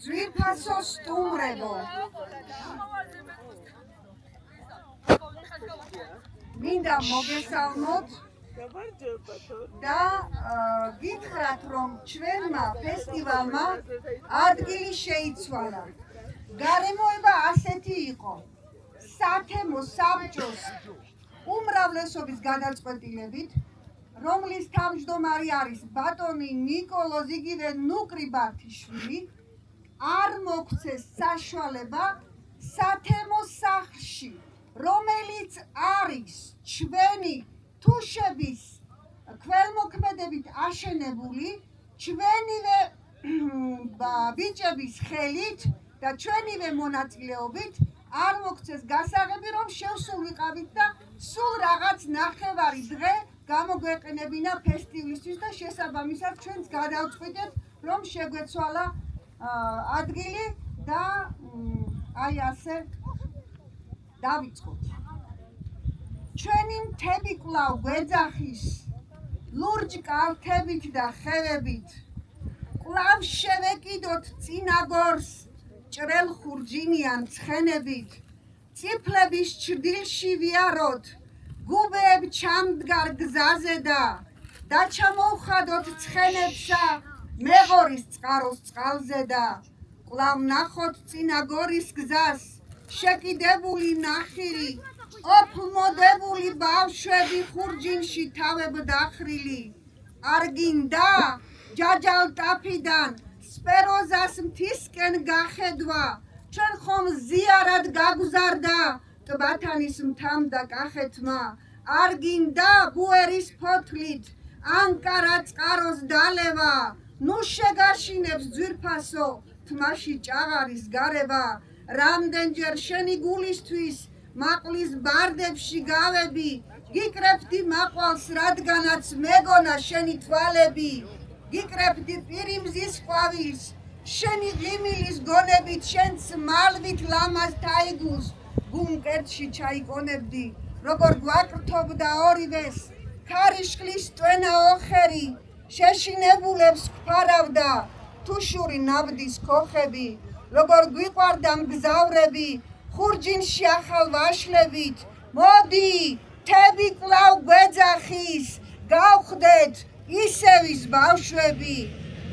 ძვირფასო სტუმრებო, მინდა მოგესალმოთ და გითხრათ, რომ ჩვენმა ფესტივალმა ადგილი შეიცვალა. გარემოება ასეთი იყო: სათემო საბჭოს უმრავლესობის გადაწყვეტილებით, რომლის თავმჯდომარე არის ბატონი ნიკოლოზ იგივე ნუკრიბართიშვილი, არ მოგვცეს საშუალება სათემო სახლში, რომელიც არის ჩვენი თუშების ქველმოქმედებით აშენებული, ჩვენივე ბიჭების ხელით და ჩვენივე მონაწილეობით არ მოგვცეს გასაღები, რომ შევსულიყავით და სულ რაღაც ნახევარი დღე გამოგვეყენებინა ფესტივალისთვის და შესაბამისად ჩვენც გადავწყვიტეთ, რომ შეგვეცვალა ადგილი და აი ასე დავიწყოთ. ჩვენი მთები კვლავ გვეძახის ლურჯ კალთებით და ხევებით, კვლავ შევეკიდოთ წინაგორს ჭრელ ხურჯინიან ცხენებით, წიფლების ჭრდილში ვიაროთ გუბეებ ჩამდგარ გზაზე და ჩამოვხადოთ ცხენებსა მეღორის წყაროს წყალზე და კვლავ ნახოთ წინაგორის გზას შეკიდებული ნახირი, ოფლმოდებული ბავშვები ხურჯინში თავებ დახრილი. არ გინდა ჯაჯალტაფიდან სპეროზას მთისკენ გახედვა, ჩვენ ხომ ზიარად გაგზარდა ტბათანის მთამ და კახეთმა. არ გინდა ბუერის ფოთლით ანკარა წყაროს დალევა, ნუ შეგაშინებს ძვირფასო თმაში ჭაღარის გარევა. რამდენჯერ შენი გულისთვის მაყლის ბარდებში გავები, გიკრებდი მაყვალს რადგანაც მეგონა შენი თვალები, გიკრებდი პირიმზის ყვავილს შენი ღიმილის გონებით, შენც მალვით ლამაზ თაიგულს გუმკერდში ჩაიკონებდი. როგორ გვაკრთობდა ორივეს ქარიშხლის ტვენა ოხერი, შეშინებულებს გვფარავდა თუშური ნაბდის ქოხები. როგორ გვიყვარდა მგზავრები ხურჯინში ახალ ვაშლებით, მოდი მთები კვლავ გვეძახის, გავხდეთ ისევის ბავშვები.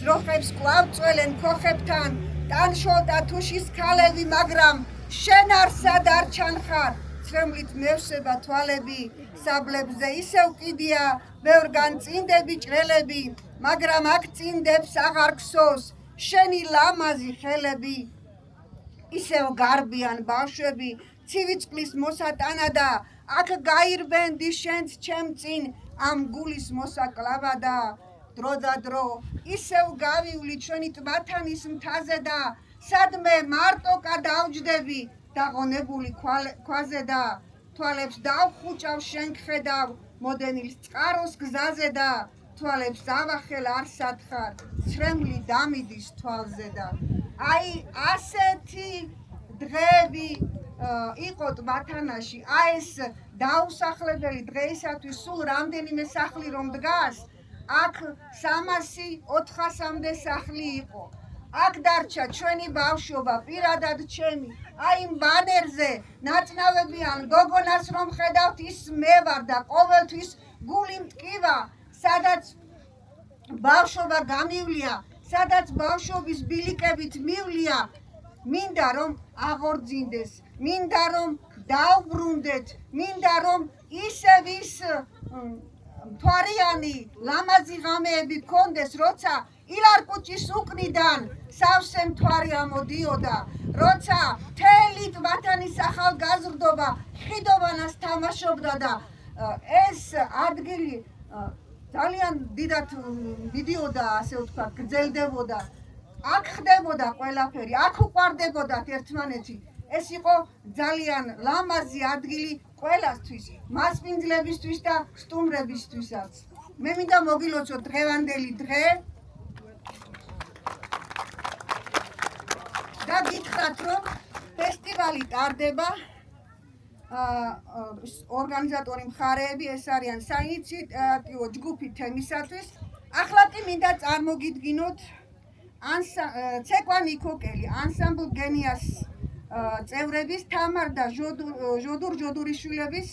ძროხებს კვლავ წველენ ქოხებთან, ტანშოლტა თუშის ქალები, მაგრამ შენ არსად არ ჩანხარ, ცრემლით მევსება თვალები. საბლებზე ისევ კიდია ბევრგან წინდები ჭრელები, მაგრამ აქ წინდებს აღარ ქსოს შენი ლამაზი ხელები. ისევ გარბიან ბავშვები ცივი წყლის მოსატანა და აქ გაირბენდი შენც ჩემ წინ ამ გულის მოსაკლავა და დრო და დრო ისევ გავივლი ჩვენი ტბათანის მთაზე და სადმე მარტოკა დავჯდები დაღონებული ქვაზე და თვალებს დავხუჭავ შენ გხედავ მოდენილს წყაროს გზაზე და თვალებს ავახელ არ სათხარ ცრემლი დამიდის თვალზე და აი ასეთი დღეები იყო ტბათანაში. აი ეს დაუსახლებელი დღეისათვის სულ რამდენიმე სახლი რომ დგას, აქ 300-400-მდე სახლი იყო. აქ დარჩა ჩვენი ბავშვობა, პირადად ჩემი. აი იმ ბანერზე ნაწნავებიან გოგონას რომ ხედავთ, ის მე ვარ და ყოველთვის გული მტკივა, სადაც ბავშვობა გამივლია, სადაც ბავშვობის ბილიკებით მივლია. მინდა რომ აღორძინდეს, მინდა რომ დავბრუნდეთ, მინდა რომ ისევ ის მთვარიანი ლამაზი ღამეები გქონდეს, როცა ილარკუჭის უკნიდან სავსე მთვარი ამოდიოდა, როცა მთელი ტბათანის ახალგაზრდობა ხიდოვანას თამაშობდა და ეს ადგილი ძალიან დიდად მიდიოდა, ასე ვთქვათ, გრძელდებოდა. აქ ხდებოდა ყველაფერი, აქ უყვარდებოდათ ერთმანეთი. ეს იყო ძალიან ლამაზი ადგილი ყველასთვის, მასპინძლებისთვის და სტუმრებისთვისაც. მე მინდა მოგილოცოთ დღევანდელი დღე და გითხრათ, რომ ფესტივალი ტარდება. ორგანიზატორი მხარეები ეს არიან საინიციატივო ჯგუფი თემისათვის. ახლა კი მინდა წარმოგიდგინოთ ცეკვან იქოკელი ანსამბლ გენიას წევრების თამარ და ჟოდურ ჟოდურიშვილების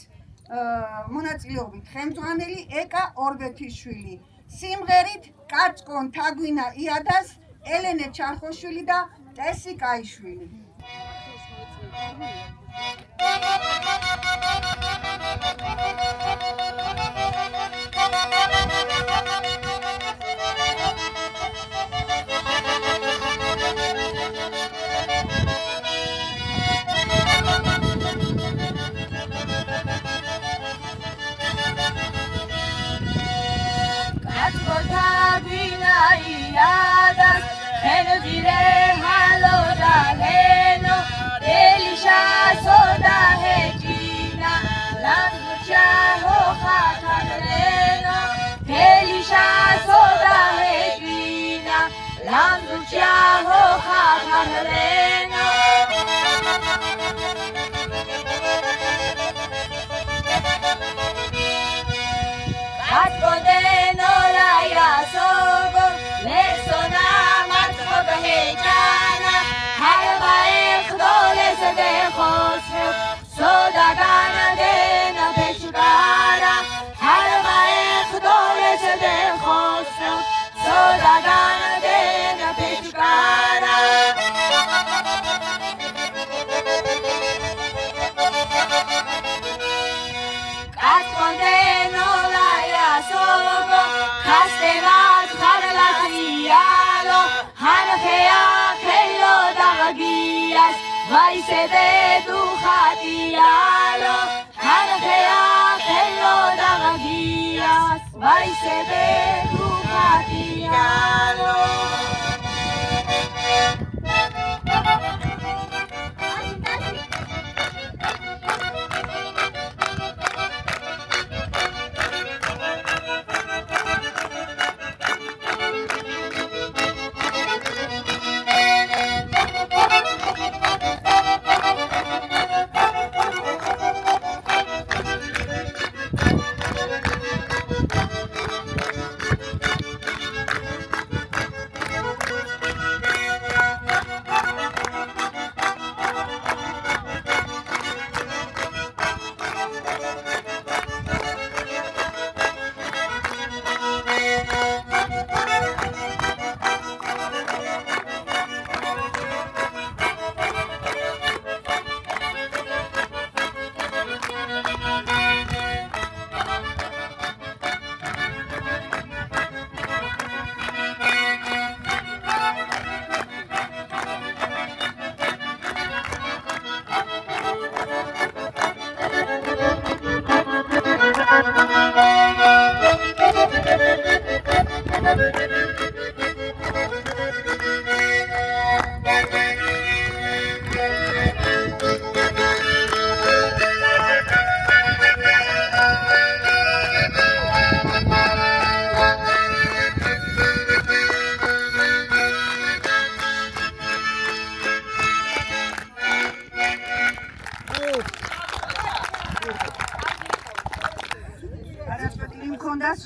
მონაწილეობით ხელმძღვანელი ეკა ორბეთიშვილი სიმღერით კაცკონ თაგვინა იადას ელენე ჩარხოშვილი და ტესი კაიშვილი Vai se de tu hatialo, hankhea khelo dagagias. Vai se de tu hatialo.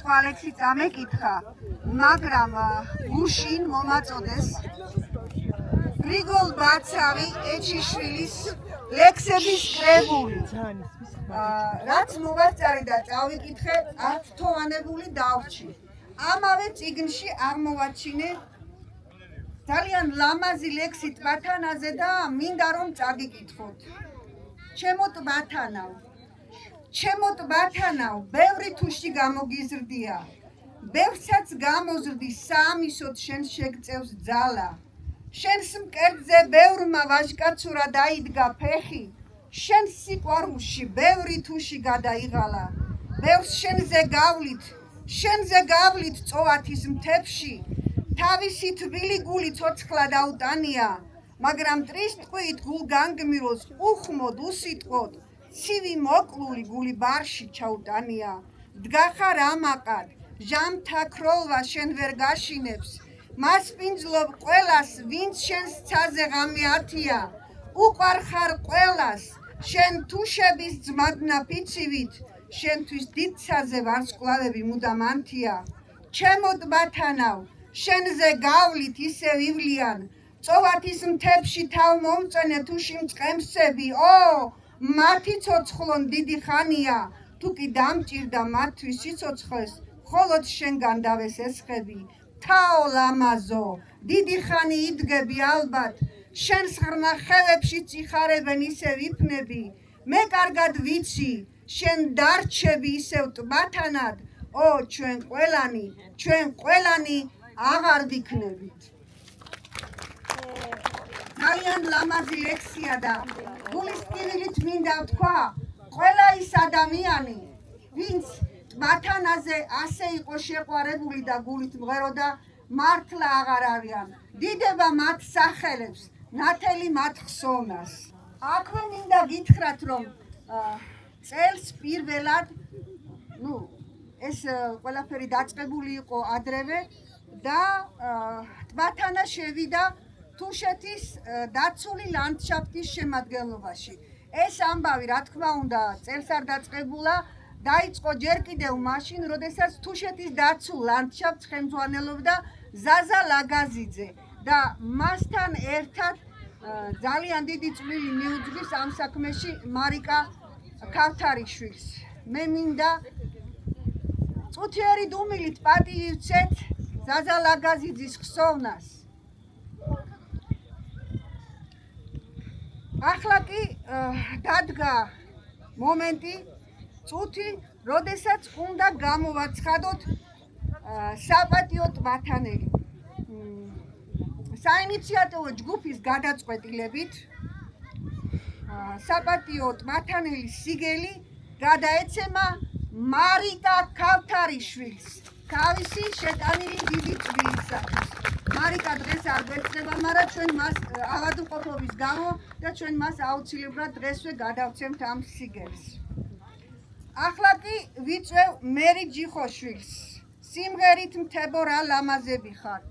სვალექსი წამეკითხა, მაგრამ გუშინ მომაწოდეს გრიგოლ ბაცავი ეჩიშვილის ლექსების კრებული. რაც მოვაწარე და წავიკითხე, 10 თვიანებული დავრჩი. ამავე წიგნში აღმოვაჩინე ძალიან ლამაზი ლექსი ტბათანაზე და მინდა რომ წაგიკითხოთ. ჩემო ტბათანავ ჩემო ტბათანავ, ბევრი თუში გამოგიზრდია, ბევრსაც გამოზრდი საამისოდ შენ შეგწევს ძალა. შენს მკერდზე ბევრმა ვაჟკაცურა დაიდგა ფეხი, შენ სიყვარულში ბევრი თუში გადაიღალა. ბევრს შენზე გავლით წოვათის მთებში, თავისი თბილი გული ცოცხლა დაუტანია, მაგრამ მტრის ტყვით გულ განგმიროს უხმოდ უსიტყვოდ, ცივი მოკლული გული ბარში ჩაუტანია. დგახარ ამაყად, ჟამთა ქროლვა შენ ვერ გაშინებს, მასპინძლობ ყველას, ვინც შენს ცაზე ღამე ათია. უყვარხარ ყველას, შენ თუშების ძმადნა ფიცივით, შენთვის დიდ ცაზე ვარსკვლავები მუდამ ანთია. ჩემო ტბათანავ, შენზე გავლით ისევ ივლიან წოვათის მთებში თავ მომწონე თუ შიმწყემსები ო მათი ცოცხლონ დიდი ხანია თუ კი დამჭირდა მათთვის სიცოცხლეს მხოლოდ შენგან დავეს ესხები თაო ლამაზო დიდი ხანი იდგები ალბათ შენს ღრმა ხელებში წიხარებენ ისევ იფნები მე კარგად ვიცი შენ დარჩები ისევ ტბათანად ო ჩვენ ყველანი აღარ ვიქნებით ძალიან ლამაზი ლექსია და გულის ტკივილით მინდა ვთქვა ყველა ის ადამიანი ვინც ტბათანაზე ასე იყო შეყვარებული და გულით მღერო და მართლა აღარ არიან დიდება მათ სახელებს ნათელი მათ ხსოვნას აქვე მინდა გითხრათ რომ წელს პირველად ეს ყველაფერი დაწყებული იყო ადრევე და ტბათანა შევიდა თუშეთის დაცული ლანდშაფტის შემადგენლობაში. ეს ამბავი, რა თქმა უნდა, წელს არ დაწყებულა, დაიწყო ჯერ კიდევ მაშინ, როდესაც თუშეთის დაცულ ლანდშაფტს ხელმძღვანელობდა ზაზა ლაგაზიძე და მასთან ერთად ძალიან დიდი წვლილი მიუძღვის ამ საქმეში მარიკა ქავთარიშვილს. მე მინდა წუთიერი დუმილით პატივი ვცეთ ზაზა ლაგაზიძის ხსოვნას. ახლა კი დადგა მომენტი, წუთი, როდესაც უნდა გამოვაცხადოთ საპატიო ტბათანელი. საინიციატივო ჯგუფის გადაწყვეტილებით საპატიო ტბათანელის სიგელი გადაეცემა მარიკა ქავთარიშვილს თავისი შეტანილი დიდი წვლილისათვის. მარიკა დღეს არ გვეცდება, მაგრამ ჩვენ მას ავადმყოფობის გამო და ჩვენ მას აუცილებლად დღესვე გადავცემთ ამ სიგელს. ახლა კი ვიწვევ მერი ჯიხოშვილს. სიმღერით მთებო რა ლამაზები ხართ.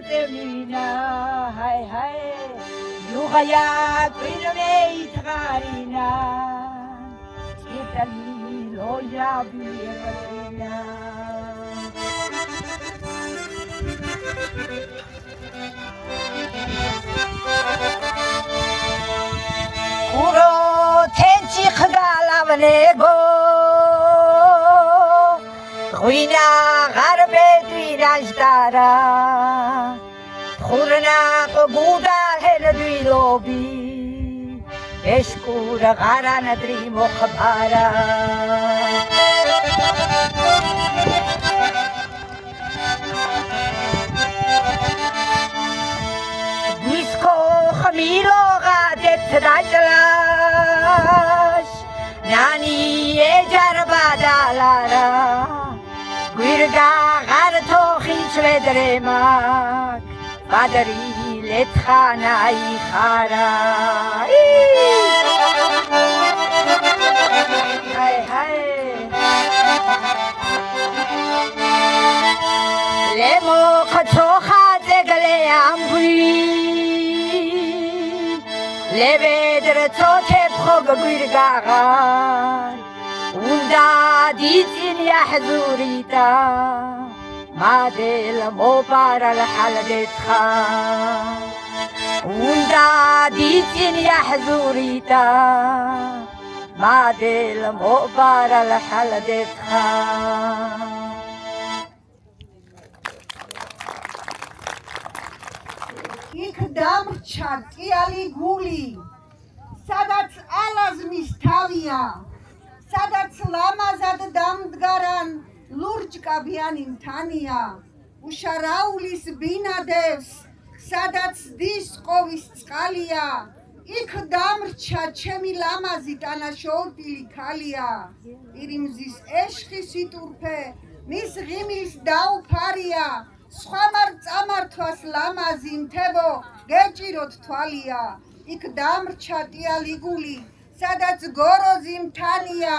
Zemina, hai hai, Yuhaya Quirme Itgarina, Italy, Loya Birina. Uro tenchi khgalavnego, Ruina garbe dirajdara, Khurna guda helduilobi, Eshkura garana drimo khabara. Disco khamilo gadet dajlash, Nani ejar badalara, Guirga garto khishvedremak, Badri letkhana ikhara. Hai hai. Lemo khatokha zegle ambui, Levedr tote phog guirgagan, Unda ditin yahzurita, Madel mobar al haladetcha, Unda ditin yahzurita, Madel mobar al haladetcha. იქ დამრჩა წიალი გული, სადაც ალაზმის თავია, სადაც ლამაზად დამდგარან ლურჯკაბიანი მთანია, უშარაულის ბინადევს, სადაც დის ყოვის წყალია, იქ დამრჩა ჩემი ლამაზი ტანაშორტილი ქალია, ირიმზის ეშხი სიტურფე, მის ღიმილს დაუფარია, სხვა მარწამართვას ლამაზი მთებო გეჭიროთ თვალია, იქ დამრჩა ტიალი გული, სადაც გოროზი მთანია,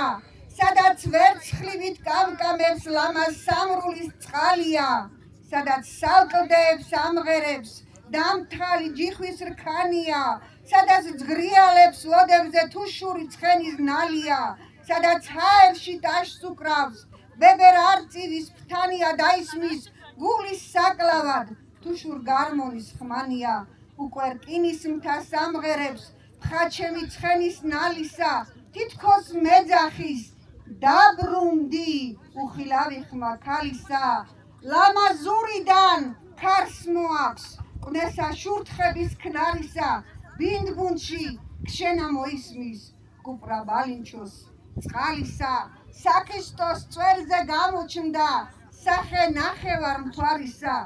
სადაც ვერცხლივით კამკამებს ლამაზ სამრულის წყალია, სადაც სალკლდეებს ამღერებს დამთხალი ჯიხვის რქანია, სადაც ძგრიალებს ლოდებზე თუშური ცხენის ნალია, სადაც ჰაერში ტაშს უკრავს, ბებერ არწივის ფთანია დაისმის გულის საკლავად, თუშურ გარმონის ხმანია, უკვე რკინის მთას ამღერებს, ხაჩემი ცხენის ნალისა, თითქოს მეძახის, დაბრუნდი, უხილავი ხმა ქალისა, ლამაზურიდან ქარს მოაქვს, ყნესა შურთხების ქნარისა, ბინდბუნდში ქშენა მოისმის, კუპრა ბალინჩოს წყალისა, საქისტოს წვერზე გამოჩნდა, სახე ნახევარ მთვარისა,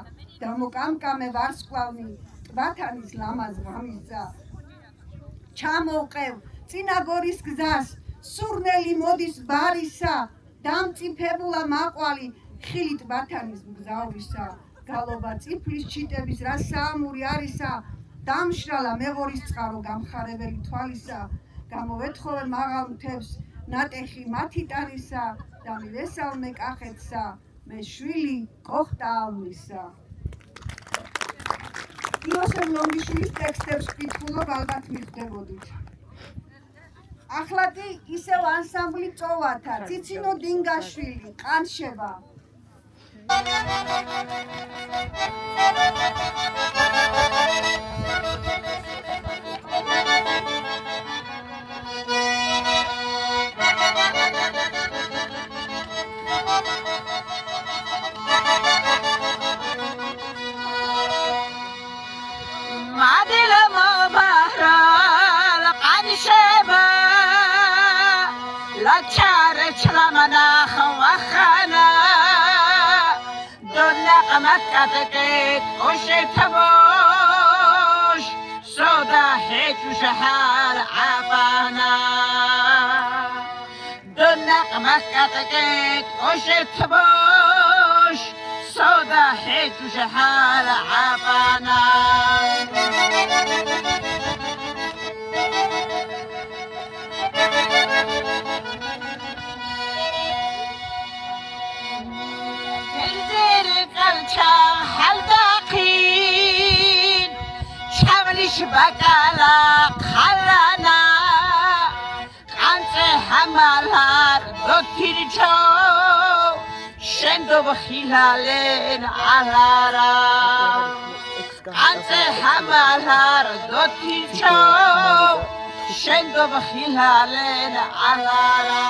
დამოკამკამე ვარსკვლავნი, ტბათანის ლამაზ ღამისა. ჩამოვყევ წინა გორის გზას, სურნელი მოდის ბარისა, დამწიფებულა მაყვალი, ხილი ტბათანის მგზავრისა, გალობა წიფლის ჩიტების რა საამური არისა, დამშრალა მეღორის წყარო გამხარებელი თვალისა, გამოვეთხოვე მაღალ მთებს, ნატეხი მათი ტანისა, და მივესალმე კახეთსა, მე შვილი კოხტა ალმისა. იოსებ ლომიშვილის ტექსტებს ვკითხულობ, ალბათ მიხვდებოდით. ახლა კი ისევ ანსამბლი წოვათა, ციცინო დინგაშვილი, ყანშება. Matkatet oshetabosh soda hetushahal abana Donna matkatet oshetabosh soda hetushahal abana Haldaqi ბაკალა ხალანა ყანწე ჰამალარ დოთირჩო შენდობ ხილალენ ალარა ყანწე ჰამალარ დოთირჩო შენდობ ხილალენ ალარა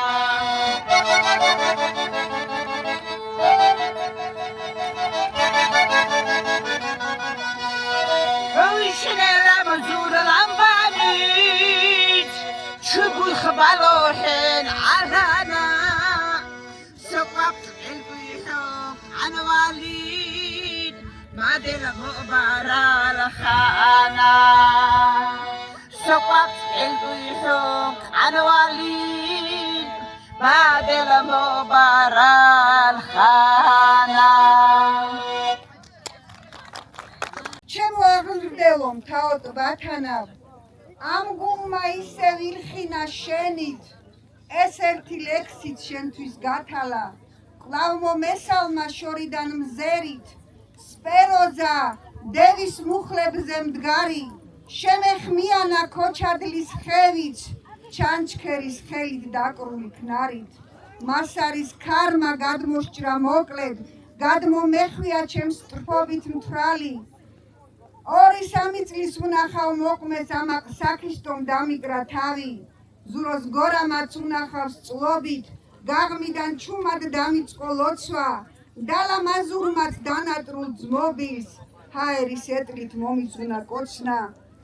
Shnelam zuralam banit chubul khbalohen alana saqat elbihum anwalid madel mubaral khana saqat elbihum anwalid madel mubaral khana ჩემო აღზრდელო მთავრ ბათანავ ამ გულმა ისე ვილხინა შენით ეს ერთი ლექსით შენთვის გათალა კვლავ მომესალმა შორიდან მზერით სპეროზა დევის მუხლებზე მდგარი შემეხმიანა ქოჩადლის ხევით ჩანჩქერის ხელით დაკრული ქნარით მას არის ქარმა გადმოსჭრა მოკლედ გადმომეხვია ჩემს ტრფობით მთვრალი 2-3 წლის უნახავ მოყმეს ამაყ საქისტომ დამიკრა თავი ზუროს გორამაც უნახავს წლობით გაღმიდან ჩუმად დამიწყო ლოცვა დალა მაზურმაც დანატრულ ძმობილს ჰაერის ეტლით მომიწუნა კოცნა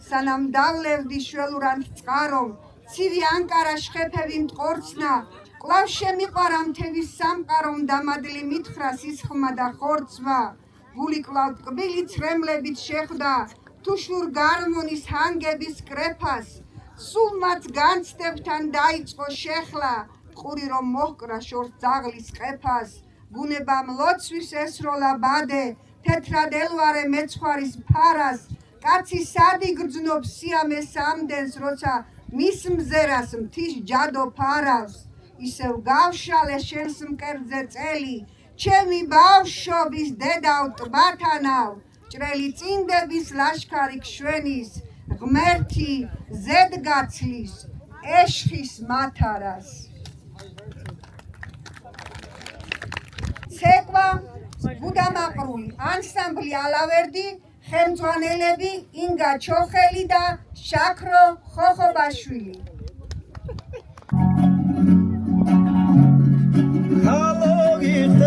სანამ დავლევდი შველურან წყარომ ცივი ანკარა შხეფები მტყორცნა კვლავ შემიყვარა მთების სამყარომ დამადლი მითხრა სისხლმა და ხორცმა გული კვლავ ტკბილი ცრემლებით შეხვდა თუშურ გარმონის ჰანგების კრეფას სულ მათ განცდებთან დაიწყო შეხლა ყური რომ მოჰკრა შორს ძაღლის ყეფას ბუნებამ ლოცვის ესროლა ბადე თეთრად ელვარე მეცხვარის ფარას კაცი სად იგრძნობს სიამეს ამდენს როცა მის მზერას მთის ჯადო ფარავს ისევ გავშალე შენს მკერდზე წელი ჩემი ბავშვობის დედავ ტბათანავ ჭრელი წინდების ლაშქარი შვენის ღმერთი ზედგაცლის ეშხის მათარას ცეკვა გუდამაყრული ანსამბლი ალავერდი ხელმძღვანელები ინგა ჩოხელი და შაქრო ხოხობაშვილი It's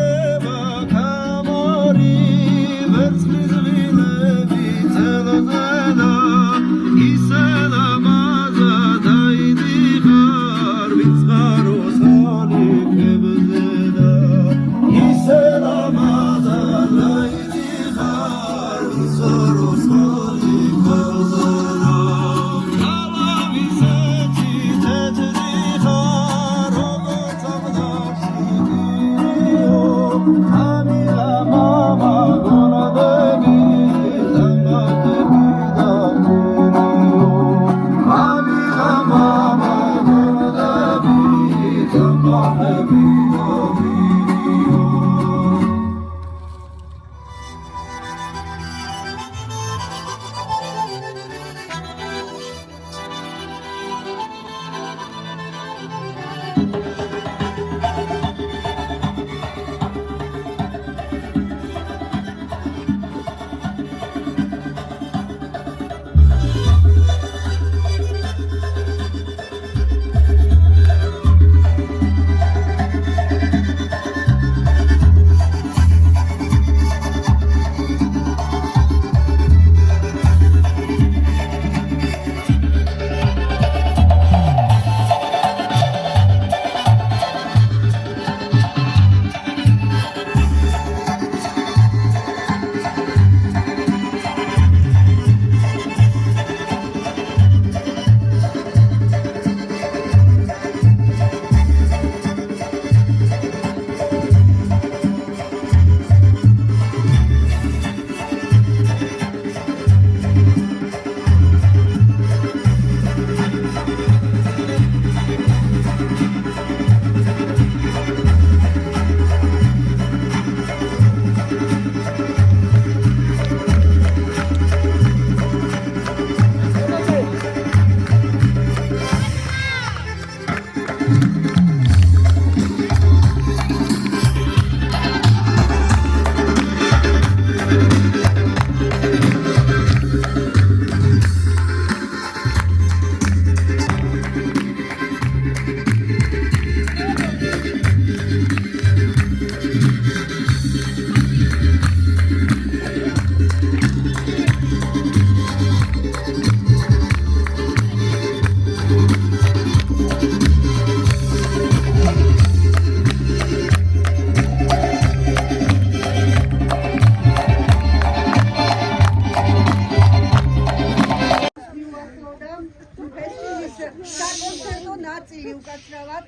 ნაწილი უკაცრავად.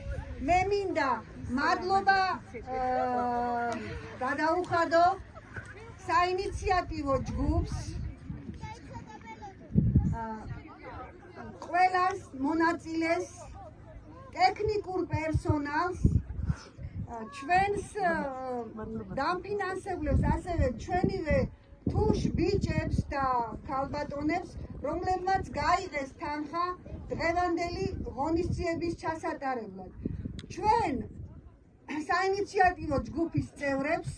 მე მინდა მადლობა გადაუხადო საინიციატივო ჯგუფს, ყველას მონაწილეს, ტექნიკურ პერსონალს, ჩვენს დამფინანსებლებს, ასევე ჩვენივე თუშ ბიჭებს და ქალბატონებს, რომლებმაც გაიღეს თანხა დღევანდელი ღონისძიების ჩასატარებლად. ჩვენ საინიციატივო ჯგუფის წევრებს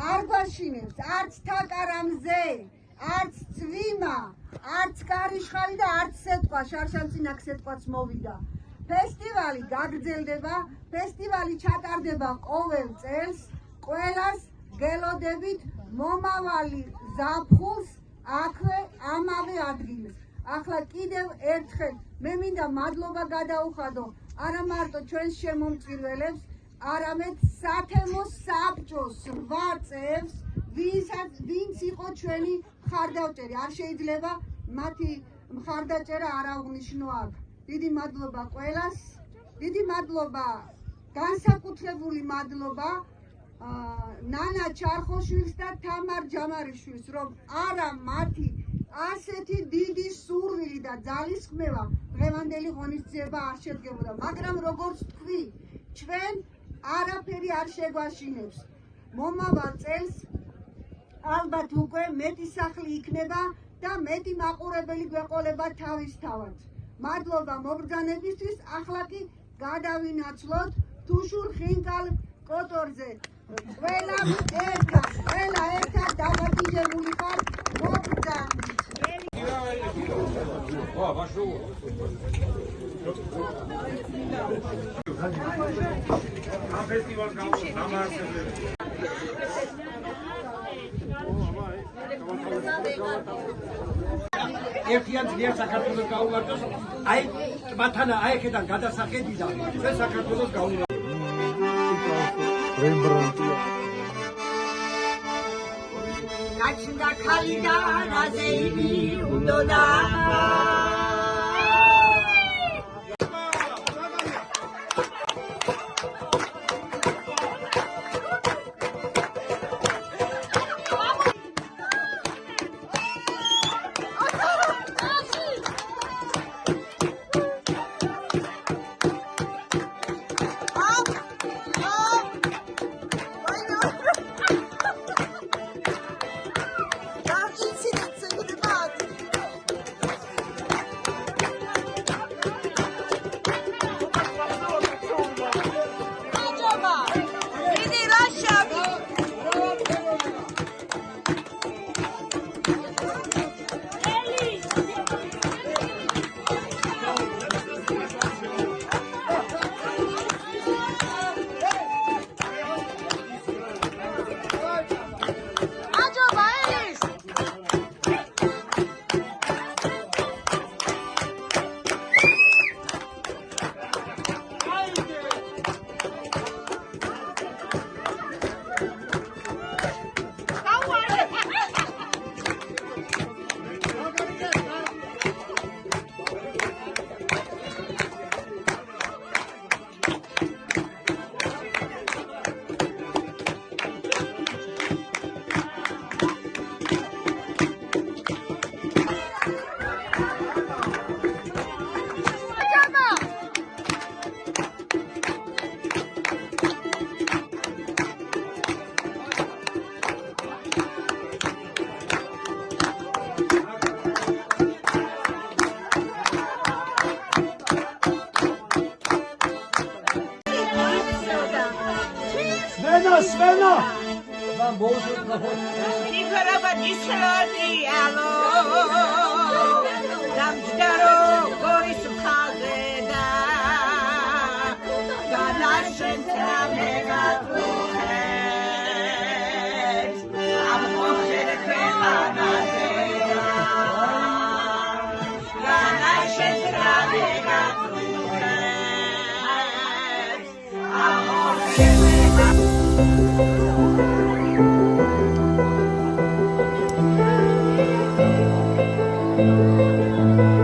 არ გვაშინებს არც თაკარამზე, არც წვიმა, არც კარიშხალი და არც სეტყვა, შარშანწინაკ სეტყვაც მოვიდა. ფესტივალი გაგრძელდება, ფესტივალი ჩატარდება ყოველ წელს, ყველას გელოდებით მომავალი ზაფხულს აქვე ამავე ადგილს. ახლა კიდევ ერთხელ მე მინდა მადლობა გადაუხადო არა მარტო ჩვენს შემომწირველებს, არამედ სათემოს საბჭოს 8 წევრს, ვინც იყო ჩვენი მხარდაჭერი. არ შეიძლება მათი მხარდაჭერა არ აღნიშნო აქ. დიდი მადლობა ყველას, დიდი მადლობა, განსაკუთრებული მადლობა ნანა ჩარხოშვილს და თამარ ჯამარიშვილს, რომ არა მათი ასეთი დიდი სურვილი და ძალისხმევა დღევანდელი ღონისძიება არ შედგებოდა. მაგრამ როგორც თქვი, ჩვენ არაფერი არ შეგვაშინებს. მომავალ წელს ალბათ უკვე მეტი სახლი იქნება და მეტი მაყურებელი გვეყოლება თავისთავად. მადლობა მობრძანებისთვის. ახლა კი გადავინაცვლოთ თუშურ ხინკალ კოტორზე. ყველა ერთად დაბადებული ხარ მობრძანით. ამ ფესტივალს გამარჯვებული. ერთიან ძლიერ საქართველოს გაუმარჯოს, აი ტბათანა აიქიდან გადასახედიდან ჩვენ საქართველოს გაუმარჯოს. გაჩნდა ქალი და რაზე იგი უნდოდა Svena! Van bozu kapot. Nikaraba dishlodi alo. Damjdaro goris khazeda. Galashen tramega tuhes. Am khosher khanazeda. Galashen tramega tuhes. Am khosher Thank you.